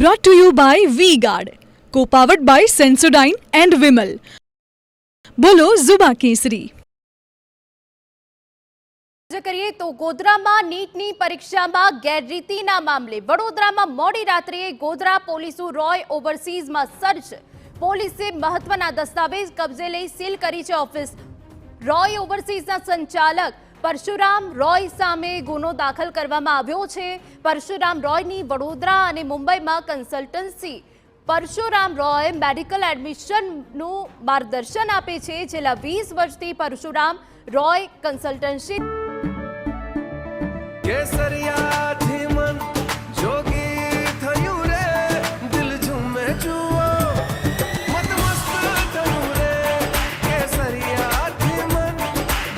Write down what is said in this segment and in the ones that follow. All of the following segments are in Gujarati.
Brought to you by V-Guard, co-powered by Sensodyne and Vimal. બોલો ઝુબા કેસરી. કરીએ તો ગોધરામાં નીટની પરીક્ષામાં ગેરરીતિના મામલે વડોદરામાં મોડી રાત્રે ગોધરા પોલીસે રોય ઓવરસીઝમાં સર્ચ. પોલીસે મહત્વના દસ્તાવેજ કબજે લઈ સીલ કરી છે ઓફિસ. રોય ઓવરસીઝના સંચાલક પરશુરામ રોય સામે ગુનો દાખલ કરવામાં આવ્યો છે. પરશુરામ રોયની વડોદરા અને મુંબઈમાં કન્સલ્ટન્સી. પરશુરામ રોય મેડિકલ એડમિશનનું માર્ગદર્શન આપે છે. છેલ્લા 20 વર્ષથી પરશુરામ રોય કન્સલ્ટન્સી કેસરિયાથી મન જોગી થયું રે, દિલ ઝૂમે જુઓ મત મસ્ત થયું રે. કેસરિયાથી મન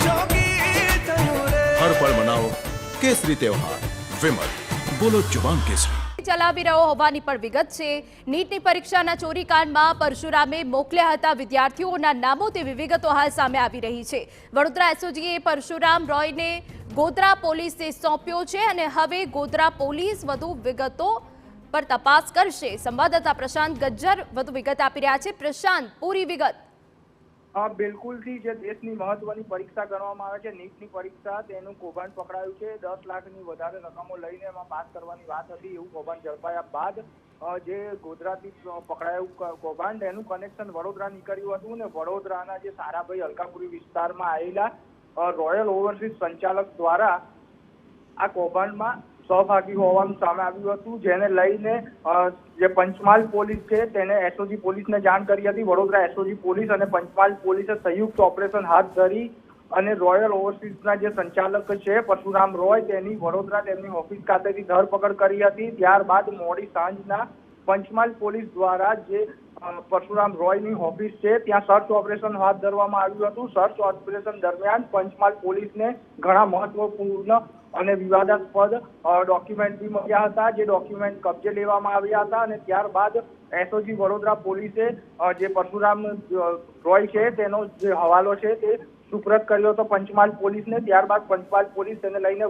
જોગી થયું રે. હર પળ મનાવો કેસરી તહેવાર. વિમલ, બોલો જુબાન કેસરી. ચલાવી રહ્યો હોવાની પણ વિગત છે. નીટની પરીક્ષાના ચોરીકાંડમાં પરશુરામે મોકલ્યા હતા વિદ્યાર્થીઓના નામો તેવી વિગતો હાલ સામે આવી રહી છે. વડોદરા એસઓજીએ પરશુરામ રોયને ગોધરા પોલીસે સોંપ્યો છે અને હવે ગોધરા પોલીસ વધુ વિગતો પર તપાસ કરશે. સંવાદદાતા પ્રશાંત ગજ્જર વધુ વિગત આપી રહ્યા છે. પ્રશાંત, પૂરી વિગત. બિલકુલથી જે દેશની મહત્વની પરીક્ષા ગણવામાં આવે છે નીટની પરીક્ષા, તેનું કૌભાંડ પકડાયું છે. 10 લાખની વધારે રકમો લઈને એમાં પાસ કરવાની વાત હતી. એવું કૌભાંડ ઝડપાયા બાદ જે ગોધરાથી પકડાયું કૌભાંડ, એનું કનેક્શન વડોદરા નીકળ્યું હતું અને વડોદરાના જે સારાભાઈ અલકાપુરી વિસ્તારમાં આવેલા રોયલ ઓવરસીઝ સંચાલક દ્વારા આ કૌભાંડમાં સહભાગી હોવાનું સામે આવ્યું હતું. જેને લઈને જે પંચમહાલ પોલીસ છે તેને એસઓજી પોલીસને જાણ કરી હતી. વડોદરા એસઓજી પોલીસ અને પંચમહાલ પોલીસે સંયુક્ત ઓપરેશન હાથ ધરી અને રોયલ ઓવરસીઝના જે સંચાલક છે પરશુરામ રોય તેની વડોદરા તેમની ઓફિસ ખાતેથી ધરપકડ કરી હતી. ત્યારબાદ મોડી સાંજના પંચમહાલ પોલીસ દ્વારા જે પરશુરામ રોયની ઓફિસ છે ત્યાં સર્ચ ઓપરેશન હાથ ધરવામાં આવ્યું હતું. સર્ચ ઓપરેશન દરમિયાન પંચમહાલ પોલીસને ઘણા મહત્વપૂર્ણ અને વિવાદાસ્પદ ડોક્યુમેન્ટ બી મળ્યા હતા. જે ડોક્યુમેન્ટ કબજે લેવામાં આવ્યા હતા અને ત્યારબાદ એસઓજી વડોદરા પોલીસે જે પરશુરામ રોય છે તેનો જે હવાલો છે તે સુપ્રત કર્યો હતો પંચમહાલ પોલીસને. ત્યારબાદ પંચમહાલ પોલીસ તેને લઈને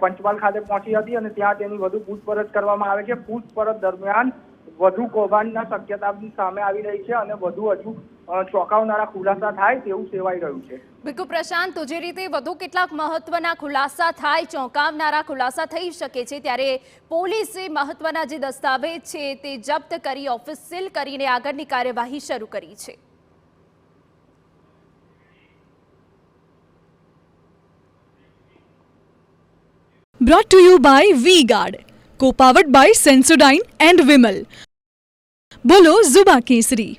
પંચમહાલ ખાતે પહોંચી હતી અને ત્યાં તેની વધુ પૂછપરછ કરવામાં આવે છે. પૂછપરછ દરમિયાન વધુ કૌભાંડના શક્યતા સામે આવી રહી છે અને વધુ હજુ ચોંકાવનારા ખુલાસા થાય તેવું સેવાઈ રહ્યું છે. બિલકુલ પ્રશાંત, તો જે રીતે વધુ કેટલાક મહત્વના ખુલાસા થાય, ચોંકાવનારા ખુલાસા થઈ શકે છે, ત્યારે પોલીસે મહત્વના જે દસ્તાવેજ છે તે જપ્ત કરી ઓફિસ સીલ કરીને આગળની કાર્યવાહી શરૂ કરી છે. Brought to you by V-Guard, co-powered by Sensodyne and Vimal. બોલો ઝુબા કેસરી.